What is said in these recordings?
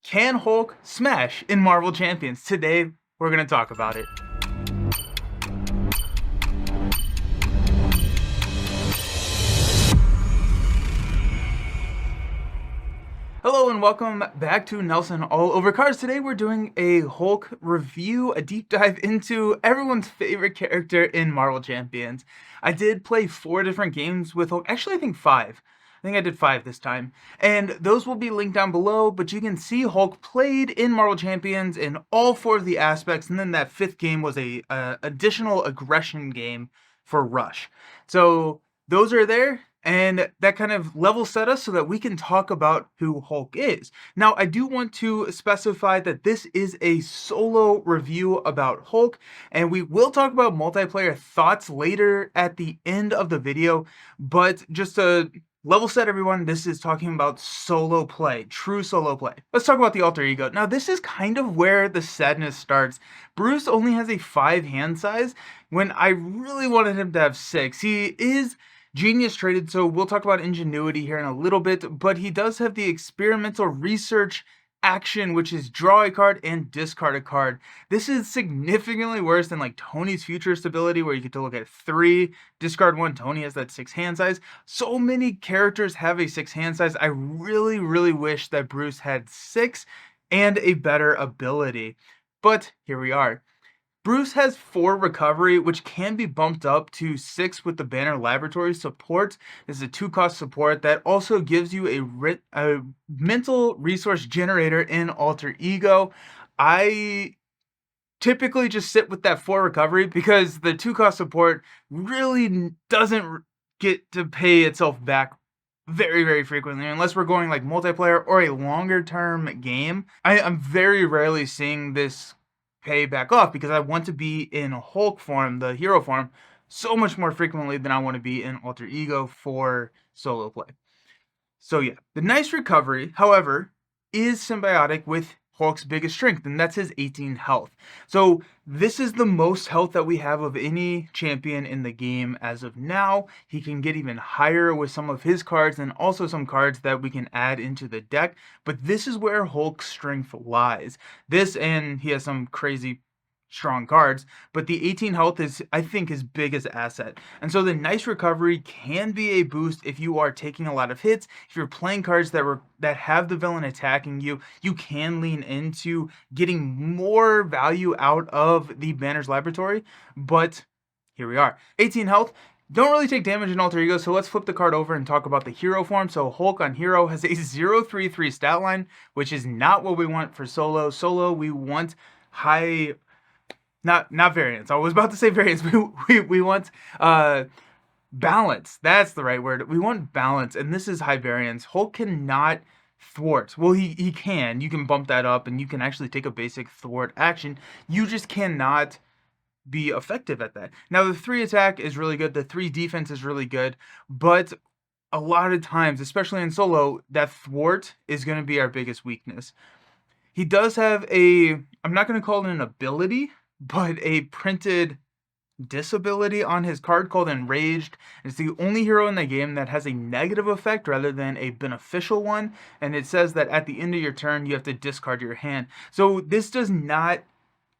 Can Hulk smash in Marvel Champions? Today, we're going to talk about it. Hello and welcome back to Nelson All Over Cards. Today we're doing a Hulk review, a deep dive into everyone's favorite character in Marvel Champions. I did play 4 different games with Hulk. Actually, I think 5. I think I did 5 this time. And those will be linked down below, but you can see Hulk played in Marvel Champions in all 4 of the aspects, and then that 5th game was a additional aggression game for Rush. So those are there. And that kind of level set us so that we can talk about who Hulk is. Now, I do want to specify that this is a solo review about Hulk, and we will talk about multiplayer thoughts later at the end of the video, but just to level set everyone, this is talking about solo play, true solo play. Let's talk about the alter ego. Now, this is kind of where the sadness starts. Bruce only has a 5 hand size when I really wanted him to have 6. He is Genius traded, so we'll talk about ingenuity here in a little bit, but he does have the experimental research action, which is draw a card and discard a card. This is significantly worse than like Tony's futurist ability, where you get to look at 3, discard 1. Tony has that 6 hand size. So many characters have a 6 hand size. I really wish that Bruce had 6 and a better ability, but here we are. Bruce has 4 recovery, which can be bumped up to 6 with the Banner Laboratory support. This is a 2-cost support that also gives you a mental resource generator in Alter Ego. I typically just sit with that 4 recovery because the 2-cost support really doesn't get to pay itself back very frequently, unless we're going like multiplayer or a longer term game. I'm very rarely seeing this pay back off because I want to be in Hulk form, the hero form, so much more frequently than I want to be in Alter Ego for solo play. So yeah, the nice recovery, however, is symbiotic with Hulk's biggest strength, and that's his 18 health. So this is the most health that we have of any champion in the game as of now. He can get even higher with some of his cards and also some cards that we can add into the deck, but this is where Hulk's strength lies. This, and he has some crazy strong cards, but the 18 health is, I think, his biggest asset. And so the nice recovery can be a boost if you are taking a lot of hits. If you're playing cards that have the villain attacking you, you can lean into getting more value out of the Banner's Laboratory. But here we are. 18 health. Don't really take damage in Alter Ego, so let's flip the card over and talk about the hero form. So Hulk on hero has a 0-3-3 stat line, which is not what we want for solo. Solo, we want high... Not variance. I was about to say variance. We want balance. That's the right word. We want balance, and this is high variance. Hulk cannot thwart. Well, he can. You can bump that up, and you can actually take a basic thwart action. You just cannot be effective at that. Now, the 3 attack is really good. The 3 defense is really good, but a lot of times, especially in solo, that thwart is going to be our biggest weakness. He does have I'm not going to call it an ability, but a printed disability on his card called Enraged. It's the only hero in the game that has a negative effect rather than a beneficial one, and it says that at the end of your turn you have to discard your hand. So this does not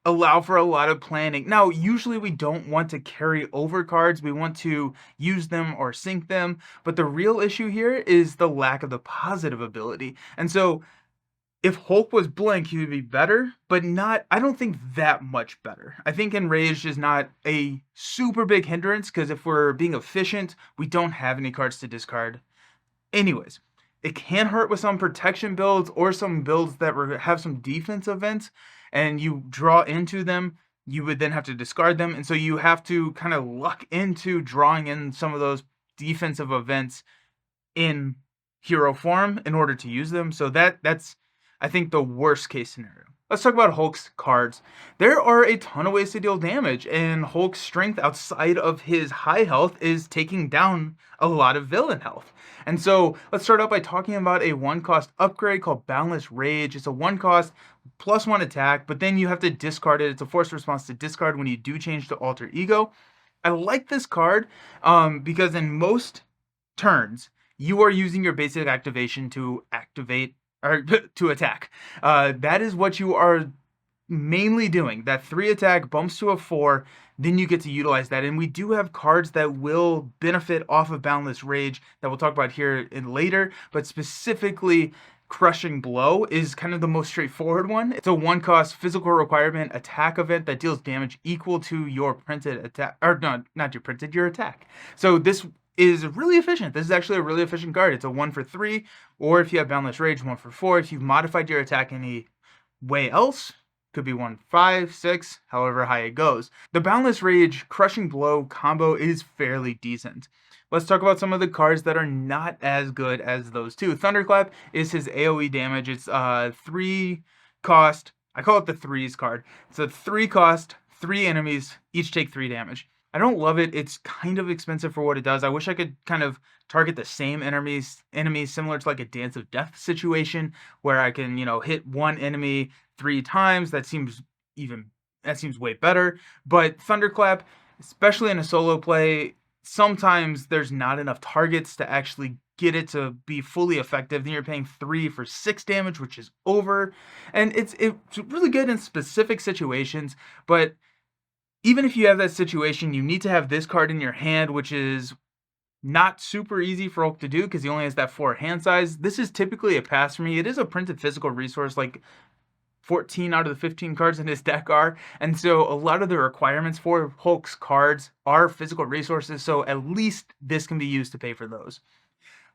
allow for a lot of planning. Now, usually we don't want to carry over cards. We want to use them or sync them, but the real issue here is the lack of the positive ability. And so if Hulk was blank, he would be better, but not, I don't think that much better. I think Enraged is not a super big hindrance, because if we're being efficient, we don't have any cards to discard. Anyways, it can hurt with some protection builds or some builds that have some defense events, and you draw into them, you would then have to discard them, and so you have to kind of luck into drawing in some of those defensive events in hero form in order to use them. So that's, I think, the worst case scenario. Let's talk about Hulk's cards. There are a ton of ways to deal damage, and Hulk's strength outside of his high health is taking down a lot of villain health. And so let's start out by talking about a 1-cost upgrade called Boundless Rage. It's a 1-cost +1 attack, but then you have to discard it. It's a forced response to discard when you do change to Alter Ego. I like this card because in most turns, you are using your basic activation to activate or to attack. That is what you are mainly doing. That 3 attack bumps to a 4, then you get to utilize that. And we do have cards that will benefit off of Boundless Rage that we'll talk about here in later, but specifically Crushing Blow is kind of the most straightforward one. It's a 1-cost physical requirement attack event that deals damage equal to your printed attack, or no, not your printed, your attack. So this is really efficient. This is actually a really efficient card. It's a 1 for 3, or if you have Boundless Rage, 1 for 4. If you've modified your attack any way else, could be 1, 5, 6, however high it goes. The Boundless Rage Crushing Blow combo is fairly decent. Let's talk about some of the cards that are not as good as those two. Thunderclap is his AoE damage. It's 3 cost. I call it the threes card. It's a 3 cost, 3 enemies, each take 3 damage. I don't love it. It's kind of expensive for what it does. I wish I could kind of target the same enemies similar to like a Dance of Death situation where I can, hit one enemy 3 times. That seems way better. But Thunderclap, especially in a solo play, sometimes there's not enough targets to actually get it to be fully effective. Then you're paying 3 for 6 damage, which is over. And it's really good in specific situations, but even if you have that situation, you need to have this card in your hand, which is not super easy for Hulk to do because he only has that 4 hand size. This is typically a pass for me. It is a printed physical resource, like 14 out of the 15 cards in his deck are. And so a lot of the requirements for Hulk's cards are physical resources, so at least this can be used to pay for those.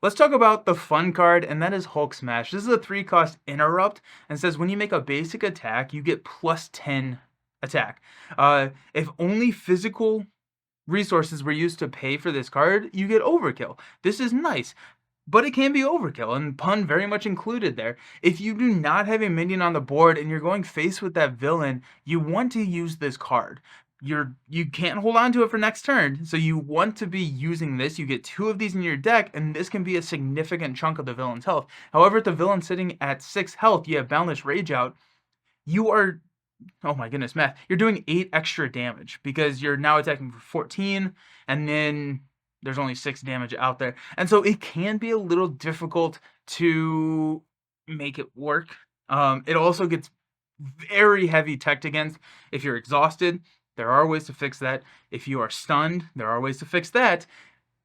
Let's talk about the fun card, and that is Hulk Smash. This is a 3-cost interrupt, and says when you make a basic attack, you get plus 10 attack. If only physical resources were used to pay for this card, you get overkill. This is nice, but it can be overkill, and pun very much included there. If you do not have a minion on the board and you're going face with that villain, you want to use this card. You can't hold on to it for next turn, so you want to be using this. You get 2 of these in your deck, and this can be a significant chunk of the villain's health. However, if the villain's sitting at 6 health, you have Boundless Rage out, you are, oh my goodness, math, you're doing 8 extra damage because you're now attacking for 14, and then there's only 6 damage out there. And so it can be a little difficult to make it work. It also gets very heavy teched against. If you're exhausted, there are ways to fix that. If you are stunned, there are ways to fix that.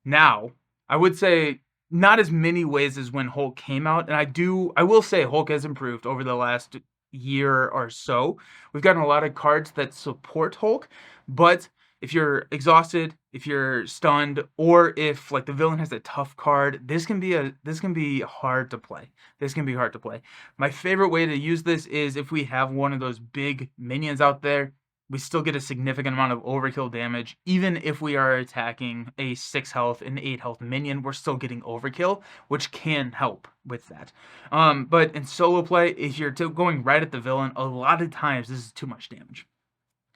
Now, I would say not as many ways as when Hulk came out, and I will say Hulk has improved over the last year or so. We've gotten a lot of cards that support Hulk, but if you're exhausted, if you're stunned, or if like the villain has a tough card, this can be hard to play. This can be hard to play. My favorite way to use this is if we have one of those big minions out there, we still get a significant amount of overkill damage. Even if we are attacking a 6 health and 8 health minion, we're still getting overkill, which can help with that. But in solo play, if you're going right at the villain, a lot of times this is too much damage.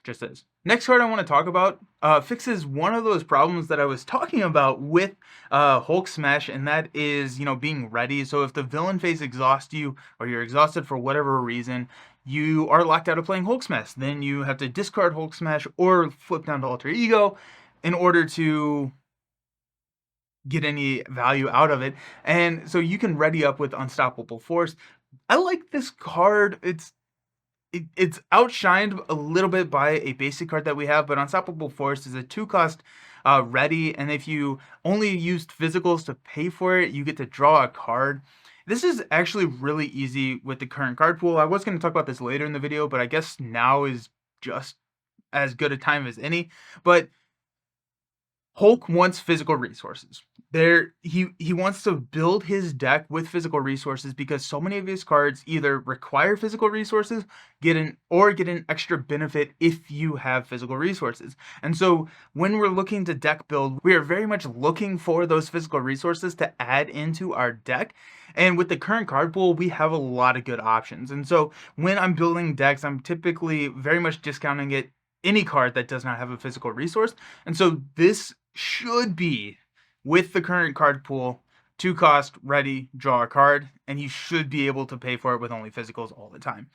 Just is. Next card I want to talk about fixes one of those problems that I was talking about with Hulk Smash, and that is, being ready. So if the villain phase exhausts you, or you're exhausted for whatever reason, you are locked out of playing Hulk Smash. Then you have to discard Hulk Smash or flip down to Alter Ego in order to get any value out of it. And so you can ready up with Unstoppable Force. I like this card. It's outshined a little bit by a basic card that we have, but Unstoppable Force is a 2-cost ready, and if you only used physicals to pay for it, you get to draw a card. This is actually really easy with the current card pool. I was going to talk about this later in the video, but I guess now is just as good a time as any. But Hulk wants physical resources. He wants to build his deck with physical resources because so many of his cards either require physical resources, get an extra benefit if you have physical resources. And so when we're looking to deck build, we are very much looking for those physical resources to add into our deck. And with the current card pool, we have a lot of good options. And so when I'm building decks, I'm typically very much discounting any card that does not have a physical resource. And so this should be, with the current card pool, 2-cost, ready, draw a card, and you should be able to pay for it with only physicals all the time.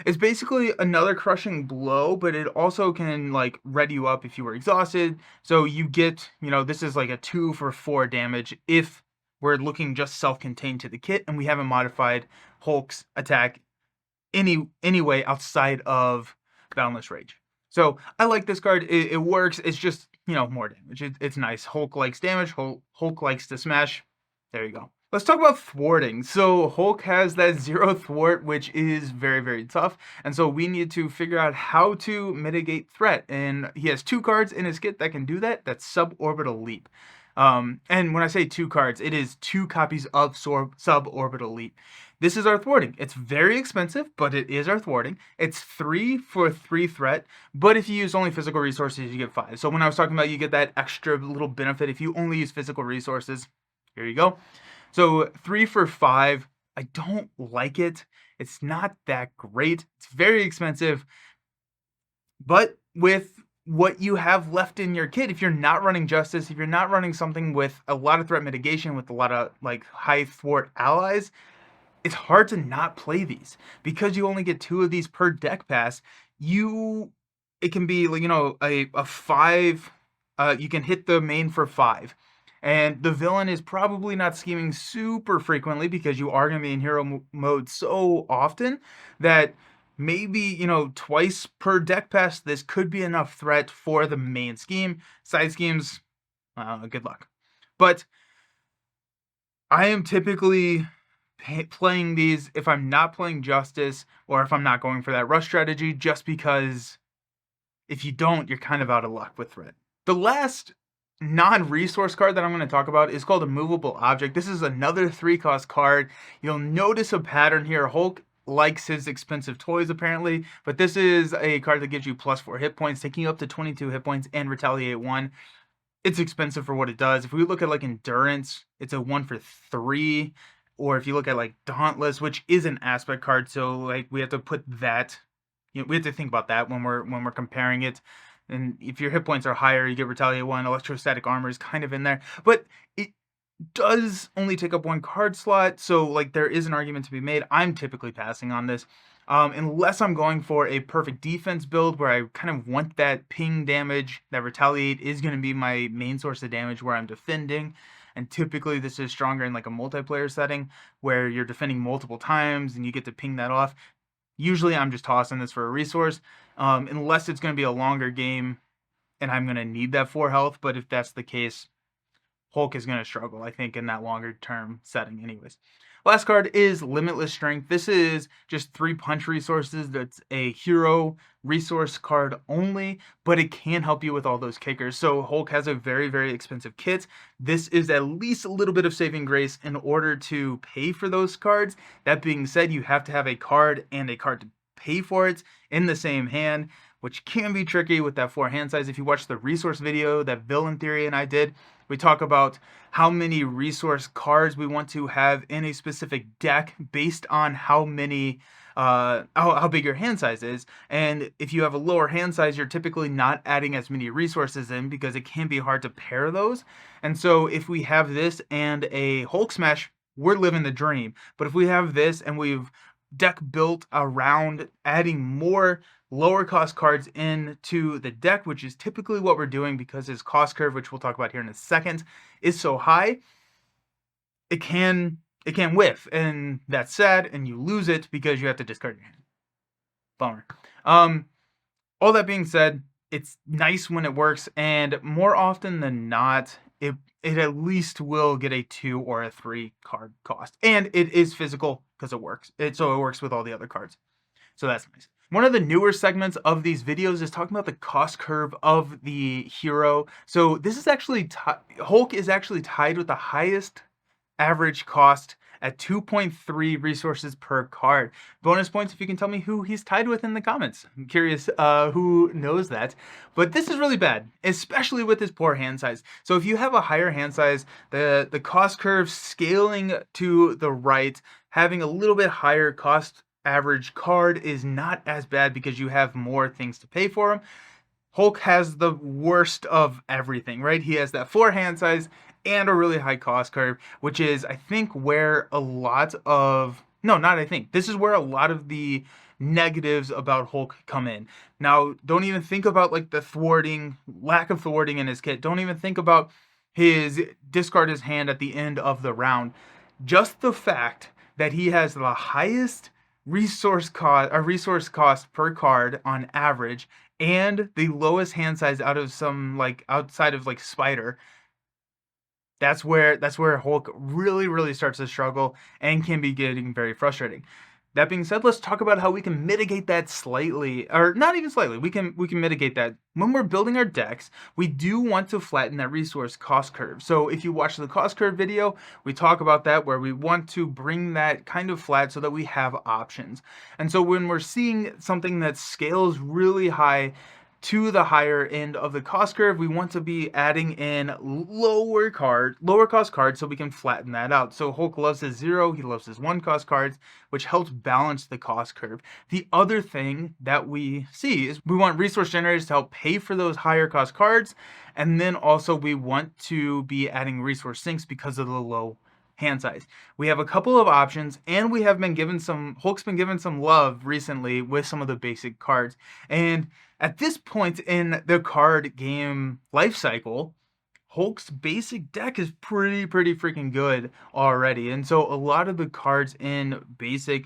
It's basically another Crushing Blow, but it also can ready you up if you were exhausted. So you get, this is like a 2 for 4 damage if we're looking just self-contained to the kit and we haven't modified Hulk's attack any way outside of Boundless Rage. So I like this card. It works. It's just, more damage. It's nice. Hulk likes damage. Hulk likes to smash. There you go. Let's talk about thwarting. So Hulk has that 0 thwart, which is very, very tough. And so we need to figure out how to mitigate threat. And he has 2 cards in his kit that can do that. That's Suborbital Leap. And when I say 2 cards, it is 2 copies of Suborbital Leap. This is our thwarting. It's very expensive, but it is our thwarting. It's 3 for 3 threat, but if you use only physical resources, you get 5. So when I was talking about you get that extra little benefit if you only use physical resources, here you go. So 3 for 5, I don't like it. It's not that great. It's very expensive, but with what you have left in your kit, if you're not running Justice, if you're not running something with a lot of threat mitigation, with a lot of like high thwart allies, it's hard to not play these because you only get 2 of these per deck pass. It can be like, a 5. You can hit the main for 5, and the villain is probably not scheming super frequently because you are going to be in hero mode so often that maybe, twice per deck pass, this could be enough threat for the main scheme. Side schemes, good luck. But I am typically playing these if I'm not playing Justice or if I'm not going for that rush strategy, just because if you don't, you're kind of out of luck with threat. The last non-resource card that I'm going to talk about is called a Movable Object. This is another 3-cost card. You'll notice a pattern here. Hulk likes his expensive toys apparently, but this is a card that gives you +4 hit points, taking you up to 22 hit points and Retaliate 1. It's expensive for what it does. If we look at like Endurance, it's a 1 for 3. Or if you look at like Dauntless, which is an aspect card, so like we have to put that, we have to think about that when we're comparing it. And if your hit points are higher, you get Retaliate 1. Electrostatic Armor is kind of in there, but it does only take up 1 card slot, so like there is an argument to be made. I'm typically passing on this, unless I'm going for a perfect defense build where I kind of want that ping damage. That Retaliate is going to be my main source of damage where I'm defending. And typically this is stronger in like a multiplayer setting where you're defending multiple times and you get to ping that off. Usually I'm just tossing this for a resource, unless it's going to be a longer game and I'm going to need that 4 health. But if that's the case, Hulk is going to struggle, I think, in that longer term setting anyways. Last card is Limitless Strength. This is just 3 punch resources. That's a hero resource card only, but it can help you with all those kickers. So Hulk has a very, very expensive kit. This is at least a little bit of saving grace in order to pay for those cards. That being said, you have to have a card and a card to pay for it in the same hand, which can be tricky with that 4 hand size. If you watch the resource video that Villain Theory and I did, we talk about how many resource cards we want to have in a specific deck based on how many how big your hand size is. And if you have a lower hand size, you're typically not adding as many resources in because it can be hard to pair those. And so if we have this and a Hulk Smash, we're living the dream. But if we have this and we've deck built around adding more lower cost cards into the deck, which is typically what we're doing because his cost curve, which we'll talk about here in a second, is so high, it can whiff, and that's sad, and you lose it because you have to discard your hand. Bummer. All that being said, it's nice when it works, and more often than not, it at least will get a 2 or a 3 card cost. And it is physical because it works. So it works with all the other cards. So that's nice. One of the newer segments of these videos is talking about the cost curve of the hero. So this is actually, Hulk is actually tied with the highest average cost at 2.3 resources per card. Bonus points if you can tell me who he's tied with in the comments. I'm curious who knows that. But this is really bad, especially with his poor hand size. So if you have a higher hand size, the cost curve scaling to the right, having a little bit higher cost average card is not as bad because you have more things to pay for him. Hulk has the worst of everything, right? He has that 4 hand size and a really high cost curve, which is, I think, where a lot of... No, not I think. This is where a lot of the negatives about Hulk come in. Now, don't even think about like the thwarting, lack of thwarting in his kit. Don't even think about his discard his hand at the end of the round. Just the fact that he has the highest resource cost per card on average, and the lowest hand size out of some like outside of like Spider. That's where Hulk really starts to struggle and can be getting very frustrating. That being said, let's talk about how we can mitigate that slightly, or not even slightly. We can mitigate that when we're building our decks. We do want to flatten that resource cost curve. So if you watch the cost curve video, we talk about that, where we want to bring that kind of flat so that we have options. And so when we're seeing something that scales really high to the higher end of the cost curve, we want to be adding in lower cost cards so we can flatten that out. So Hulk loves his 0, he loves his 1 cost cards, which helps balance the cost curve. The other thing that we see is we want resource generators to help pay for those higher cost cards, and then also we want to be adding resource sinks because of the low hand size. We have a couple of options, and we have been given some, Hulk's been given some love recently with some of the basic cards. And at this point in the card game life cycle, Hulk's basic deck is pretty freaking good already. And so a lot of the cards in basic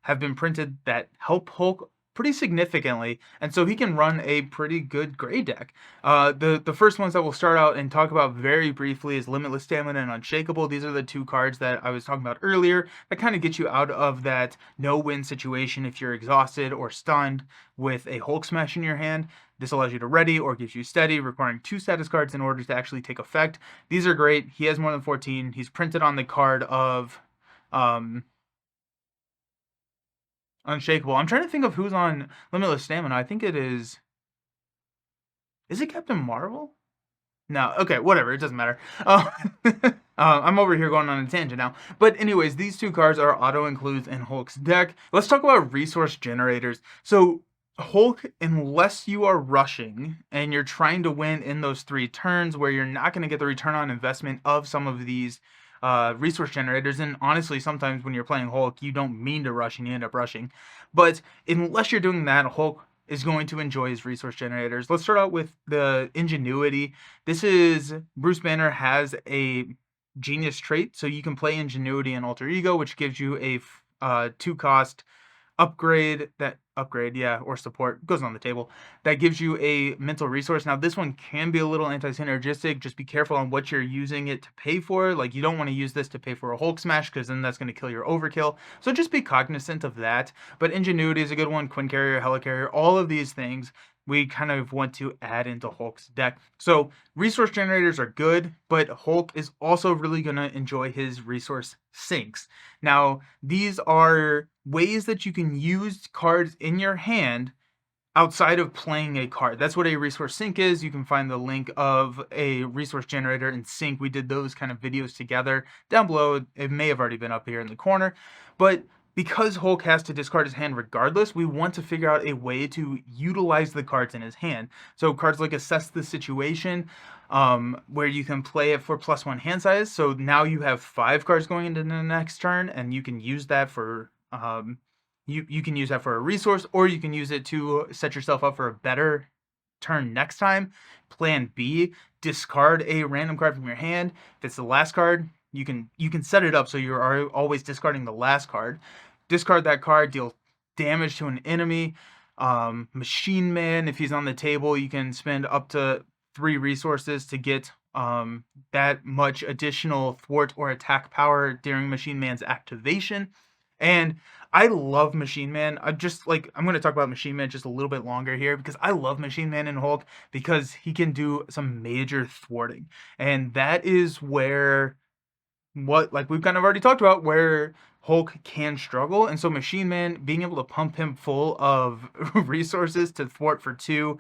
have been printed that help Hulk pretty significantly, and so he can run a pretty good gray deck. The first ones that we'll start out and talk about very briefly is Limitless Stamina and Unshakable. These are the two cards that I was talking about earlier that kind of get you out of that no-win situation if you're exhausted or stunned with a Hulk Smash in your hand. This allows you to ready or gives you steady, requiring 2 status cards in order to actually take effect. These are great. He has more than 14. He's printed on the card of Unshakable. I'm trying to think of who's on Limitless Stamina. I think it is. Is it Captain Marvel? No. Okay, whatever. It doesn't matter. I'm over here going on a tangent now. But anyways, these two cards are auto includes in Hulk's deck. Let's talk about resource generators. So Hulk, unless you are rushing and you're trying to win in those 3 turns where you're not going to get the return on investment of some of these resource generators, and honestly sometimes when you're playing Hulk you don't mean to rush and you end up rushing, but unless you're doing that, Hulk is going to enjoy his resource generators. Let's start out with the Ingenuity. This is Bruce Banner has a genius trait, so you can play Ingenuity and Alter Ego, which gives you a 2 cost upgrade, or support, goes on the table, that gives you a mental resource. Now this one can be a little anti-synergistic. Just be careful on what you're using it to pay for. Like, you don't want to use this to pay for a Hulk Smash, because then that's going to kill your overkill, so just be cognizant of that. But Ingenuity is a good one. Quincarrier, Helicarrier, all of these things we kind of want to add into Hulk's deck. So resource generators are good, but Hulk is also really going to enjoy his resource sinks. Now, these are ways that you can use cards in your hand outside of playing a card. That's what a resource sink is. You can find the link of a resource generator and sink. We did those kind of videos together down below. It may have already been up here in the corner, but because Hulk has to discard his hand regardless, we want to figure out a way to utilize the cards in his hand. So cards like Assess the Situation, where you can play it for +1 hand size. So now you have 5 cards going into the next turn, and you can use that for you can use that for a resource, or you can use it to set yourself up for a better turn next time. Plan B, discard a random card from your hand. If it's the last card, you can set it up so you're always discarding the last card. Discard that card, deal damage to an enemy. Machine Man, if he's on the table, you can spend up to 3 resources to get that much additional thwart or attack power during Machine Man's activation. And I love Machine Man. I'm going to talk about Machine Man just a little bit longer here, because I love Machine Man and Hulk because he can do some major thwarting. And that is where like we've kind of already talked about, where Hulk can struggle. And so Machine Man, being able to pump him full of resources to thwart for 2,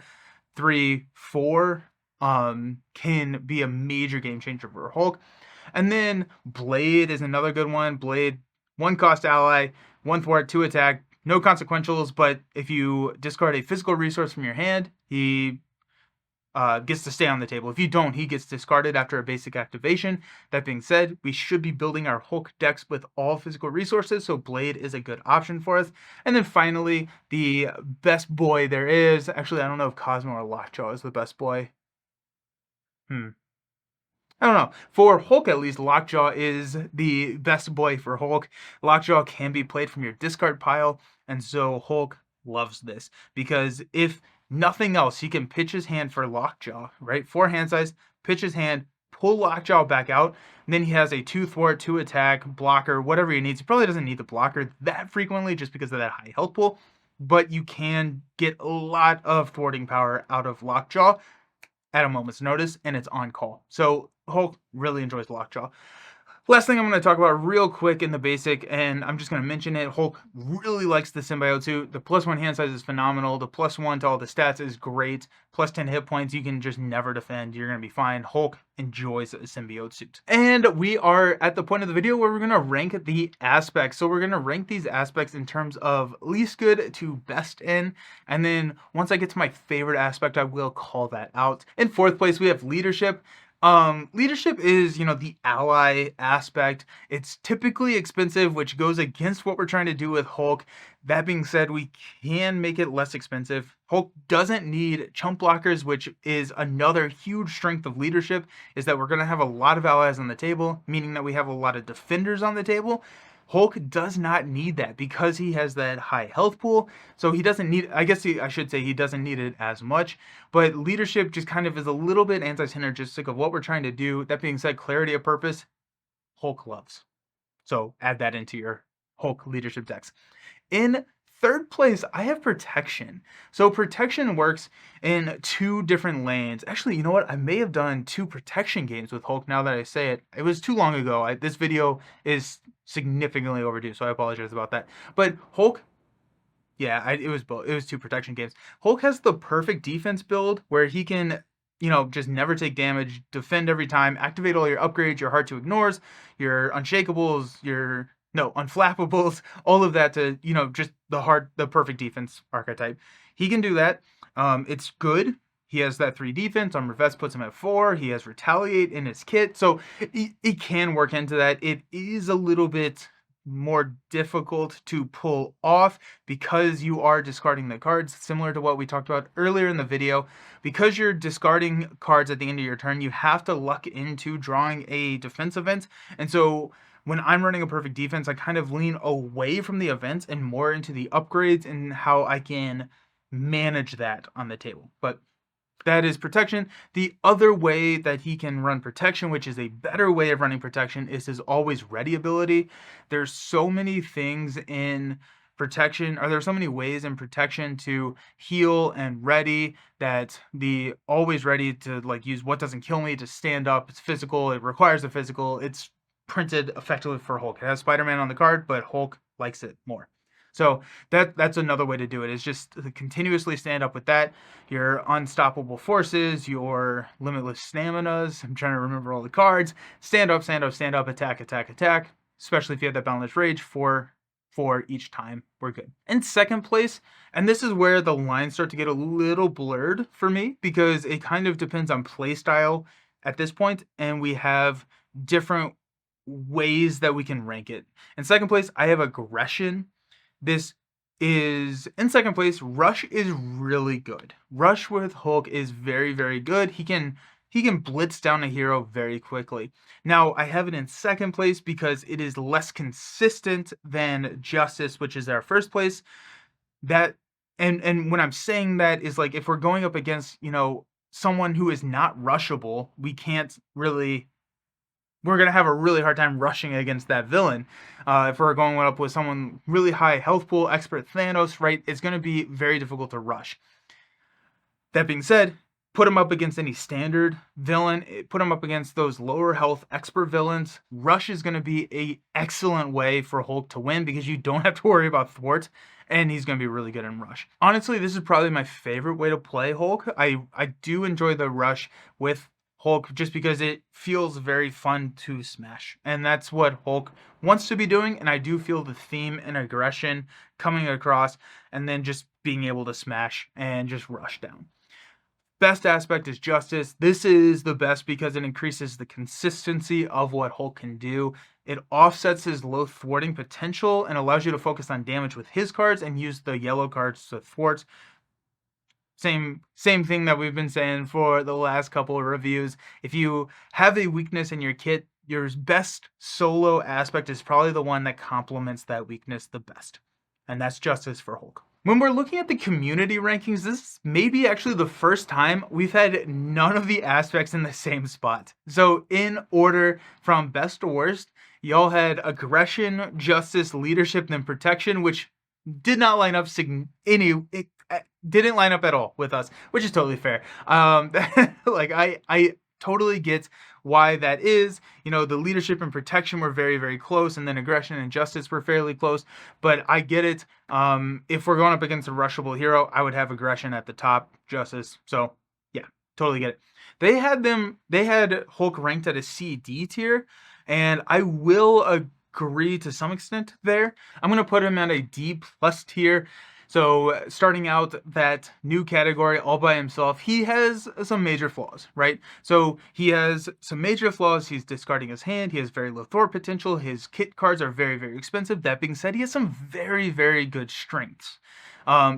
3, 4 can be a major game changer for Hulk. And then Blade is another good one. Blade, 1 cost ally, 1 thwart, 2 attack, no consequentials, but if you discard a physical resource from your hand, he gets to stay on the table. If you don't, he gets discarded after a basic activation. That being said, we should be building our Hulk decks with all physical resources, so Blade is a good option for us. And then finally, the best boy there is. Actually, I don't know if Cosmo or Lockjaw is the best boy. I don't know. For Hulk, at least, Lockjaw is the best boy for Hulk. Lockjaw can be played from your discard pile, and so Hulk loves this because if nothing else, he can pitch his hand for Lockjaw, right? 4 hand size, pitch his hand, pull Lockjaw back out, and then he has a 2 thwart, 2 attack, blocker, whatever he needs. He probably doesn't need the blocker that frequently just because of that high health pool, but you can get a lot of thwarting power out of Lockjaw at a moment's notice, and it's on call. So Hulk really enjoys Lockjaw. Last thing I'm going to talk about real quick in the basic, and I'm just going to mention it. Hulk really likes the symbiote suit. The +1 hand size is phenomenal. The +1 to all the stats is great. +10 hit points, you can just never defend. You're going to be fine. Hulk enjoys a symbiote suit. And we are at the point of the video where we're going to rank the aspects. So we're going to rank these aspects in terms of least good to best in. And then once I get to my favorite aspect, I will call that out. In 4th place, we have leadership. Leadership is, the ally aspect. It's typically expensive, which goes against what we're trying to do with Hulk. That being said, we can make it less expensive. Hulk doesn't need chump blockers, which is another huge strength of leadership, is that we're going to have a lot of allies on the table, meaning that we have a lot of defenders on the table. Hulk does not need that because he has that high health pool. So he doesn't need, I should say he doesn't need it as much. But leadership just kind of is a little bit anti-synergistic of what we're trying to do. That being said, clarity of purpose, Hulk loves. So add that into your Hulk leadership decks. In 3rd place, I have protection. So protection works in 2 different lanes. Actually, you know what? I may have done 2 protection games with Hulk now that I say it. It was too long ago. This video is significantly overdue, so I apologize about that. But Hulk, yeah, it was both. It was 2 protection games. Hulk has the perfect defense build where he can, just never take damage, defend every time, activate all your upgrades, your hard to ignores, your unshakables, your unflappables, all of that to, just the perfect defense archetype. He can do that. It's good. He has that 3 defense. Armor Vest puts him at 4. He has Retaliate in his kit. So he can work into that. It is a little bit more difficult to pull off because you are discarding the cards, similar to what we talked about earlier in the video. Because you're discarding cards at the end of your turn, you have to luck into drawing a defense event. And so when I'm running a perfect defense, I kind of lean away from the events and more into the upgrades and how I can manage that on the table. But that is protection. The other way that he can run protection, which is a better way of running protection, is his always ready ability. There's so many things in protection, or there's so many ways in protection to heal and ready, that the always ready to use what doesn't kill me to stand up. It's physical. It requires a physical. It's printed effectively for Hulk. It has Spider-Man on the card, but Hulk likes it more. So that's another way to do it, is just to continuously stand up with that. Your unstoppable forces, your limitless staminas. I'm trying to remember all the cards. Stand up, stand up, stand up, attack, attack, attack. Especially if you have that boundless rage, for each time, we're good. In 2nd place, and this is where the lines start to get a little blurred for me, because it kind of depends on playstyle at this point, and we have different ways that we can rank it. In 2nd place, I have aggression. This is in 2nd place. Rush is really good. Rush with Hulk is very, very good. He can blitz down a hero very quickly. Now, I have it in 2nd place because it is less consistent than Justice, which is our 1st place. That and when I'm saying that is if we're going up against, someone who is not rushable, we're going to have a really hard time rushing against that villain. If we're going up with someone really high health pool, expert Thanos, right, it's going to be very difficult to rush. That being said, put him up against any standard villain, put him up against those lower health expert villains. Rush is going to be an excellent way for Hulk to win because you don't have to worry about thwarts, and he's going to be really good in Rush. Honestly, this is probably my favorite way to play Hulk. I do enjoy the Rush with Hulk just because it feels very fun to smash, and that's what Hulk wants to be doing. And I do feel the theme and aggression coming across, and then just being able to smash and just rush down. Best aspect is Justice. This is the best because it increases the consistency of what Hulk can do. It offsets his low thwarting potential and allows you to focus on damage with his cards and use the yellow cards to thwart. same thing that we've been saying for the last couple of reviews. If you have a weakness in your kit, your best solo aspect is probably the one that complements that weakness the best. And that's Justice for Hulk. When we're looking at the community rankings, this may be actually the first time we've had none of the aspects in the same spot. So in order from best to worst, y'all had aggression, justice, leadership, then protection, which did not line up didn't line up at all with us, which is totally fair. Like I totally get why that is. You know, the leadership and protection were very, very close, and then aggression and justice were fairly close, but I get it. If we're going up against a rushable hero, I would have aggression at the top, justice. So yeah, totally get it. They had Hulk ranked at a C/D tier, and I will agree to some extent there. I'm going to put him at a D+ tier. So starting out that new category all by himself, he has some major flaws, right? So he has some major flaws. He's discarding his hand. He has very low Thor potential. His kit cards are very, very expensive. That being said, he has some very, very good strengths.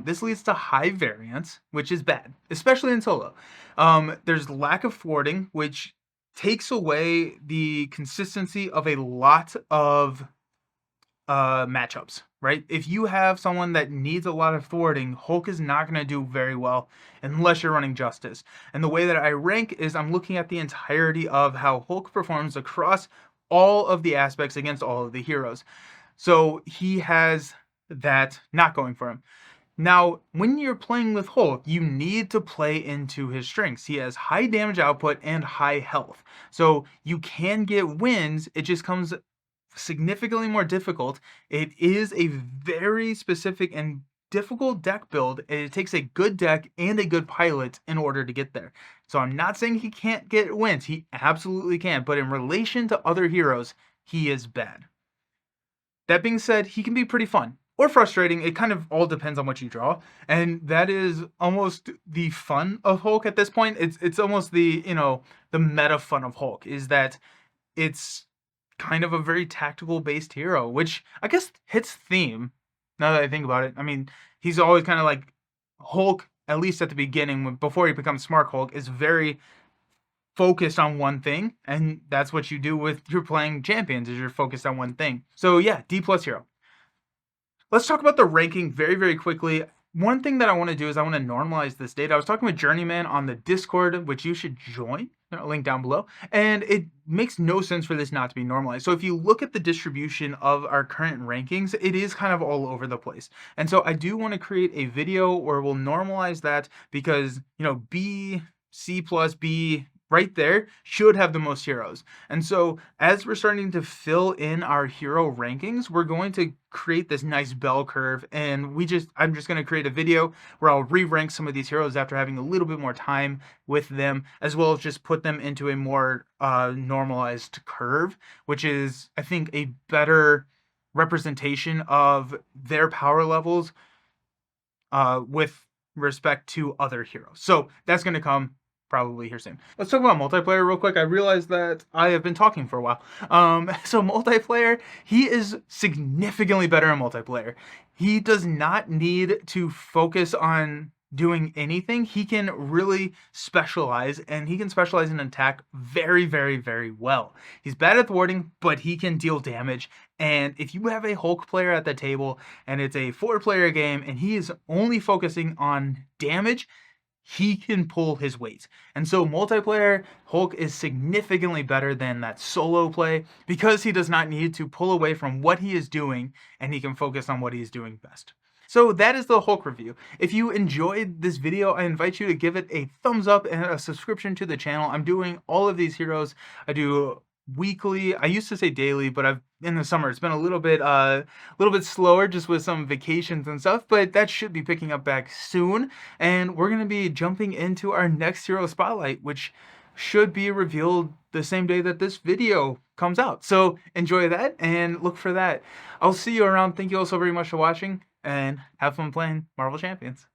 This leads to high variance, which is bad, especially in solo. There's lack of thwarting, which takes away the consistency of a lot of matchups, right? If you have someone that needs a lot of thwarting, Hulk is not going to do very well unless you're running Justice. And the way that I rank is I'm looking at the entirety of how Hulk performs across all of the aspects against all of the heroes. So he has that not going for him. Now, when you're playing with Hulk, you need to play into his strengths. He has high damage output and high health. So you can get wins, it just comes significantly more difficult. It is a very specific and difficult deck build, and it takes a good deck and a good pilot in order to get there. So I'm not saying he can't get wins. He absolutely can, but in relation to other heroes, he is bad. That being said, he can be pretty fun or frustrating. It kind of all depends on what you draw, and that is almost the fun of Hulk at this point. It's almost the, you know, the meta fun of Hulk is that it's kind of a very tactical based hero, which I guess hits theme now that I think about it. I mean, he's always kind of like Hulk, at least at the beginning, before he becomes Smart Hulk, is very focused on one thing, and that's what you do with you're playing champions, is you're focused on one thing. So yeah, D+ hero. Let's talk about the ranking very, very quickly. One thing that I want to do is I want to normalize this data. I was talking with Journeyman on the Discord, which you should join. Link down below. And it makes no sense for this not to be normalized. So if you look at the distribution of our current rankings, it is kind of all over the place. And so I do want to create a video where we'll normalize that, because, you know, B, C+, B, right there should have the most heroes. And so as we're starting to fill in our hero rankings, we're going to create this nice bell curve, and I'm just going to create a video where I'll re-rank some of these heroes after having a little bit more time with them, as well as just put them into a more normalized curve, which is, I think, a better representation of their power levels with respect to other heroes. So that's going to come probably here soon. Let's talk about multiplayer real quick. I realized that I have been talking for a while. So multiplayer, he is significantly better in multiplayer. He does not need to focus on doing anything. He can really specialize, and he can specialize in attack very, very, very well. He's bad at thwarting, but he can deal damage. And if you have a Hulk player at the table and it's a 4-player game and he is only focusing on damage, he can pull his weight. And so multiplayer, Hulk is significantly better than that solo play, because he does not need to pull away from what he is doing, and he can focus on what he is doing best. So that is the Hulk review. If you enjoyed this video, I invite you to give it a thumbs up and a subscription to the channel. I'm doing all of these heroes. I do weekly. I used to say daily, but in the summer it's been a little bit slower just with some vacations and stuff, but that should be picking up back soon. And we're going to be jumping into our next hero spotlight, which should be revealed the same day that this video comes out. So enjoy that and look for that. I'll see you around. Thank you all so very much for watching, and have fun playing Marvel Champions.